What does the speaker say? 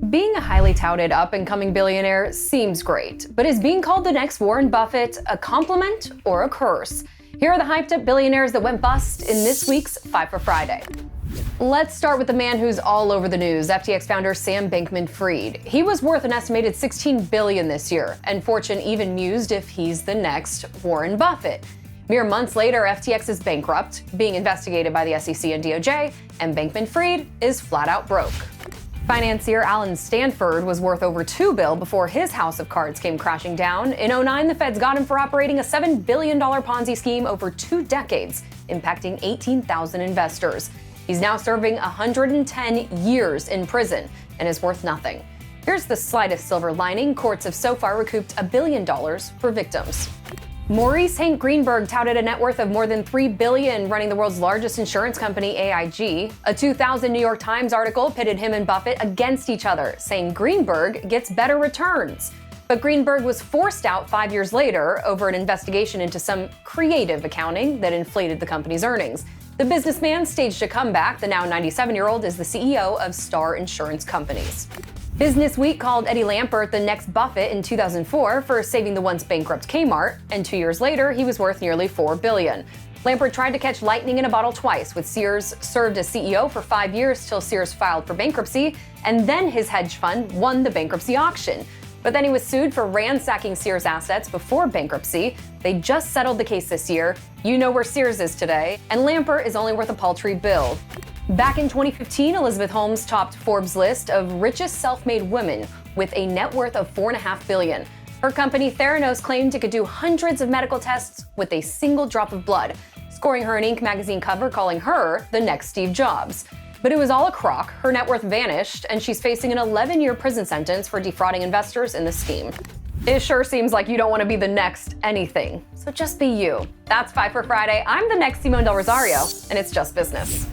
Being a highly touted up-and-coming billionaire seems great, but is being called the next Warren Buffett a compliment or a curse? Here are the hyped-up billionaires that went bust in this week's 5 for Friday. Let's start with the man who's all over the news, FTX founder Sam Bankman-Fried. He was worth an estimated $16 billion this year, and Fortune even mused if he's the next Warren Buffett. Mere months later, FTX is bankrupt, being investigated by the SEC and DOJ, and Bankman-Fried is flat out broke. Financier Alan Stanford was worth over $2 billion before his house of cards came crashing down. In 2009, the feds got him for operating a $7 billion Ponzi scheme over 2 decades, impacting 18,000 investors. He's now serving 110 years in prison and is worth nothing. Here's the slightest silver lining. Courts have so far recouped $1 billion for victims. Maurice Greenberg touted a net worth of more than $3 billion running the world's largest insurance company, AIG. A 2000 New York Times article pitted him and Buffett against each other, saying Greenberg gets better returns. But Greenberg was forced out 5 years later over an investigation into some creative accounting that inflated the company's earnings. The businessman staged a comeback. The now 97-year-old is the CEO of Star Insurance Companies. Business Week called Eddie Lampert the next Buffett in 2004 for saving the once bankrupt Kmart, and 2 years later, he was worth nearly $4 billion. Lampert tried to catch lightning in a bottle twice, with Sears served as CEO for 5 years till Sears filed for bankruptcy, and then his hedge fund won the bankruptcy auction. But then he was sued for ransacking Sears assets before bankruptcy. They just settled the case this year. You know where Sears is today, and Lampert is only worth a paltry bill. Back in 2015, Elizabeth Holmes topped Forbes' list of richest self-made women with a net worth of $4.5 billion. Her company Theranos claimed it could do hundreds of medical tests with a single drop of blood, scoring her an Inc. magazine cover calling her the next Steve Jobs. But it was all a crock. Her net worth vanished, and she's facing an 11-year prison sentence for defrauding investors in the scheme. It sure seems like you don't want to be the next anything, so just be you. That's 5 for Friday. I'm the next Simone Del Rosario, and it's just business.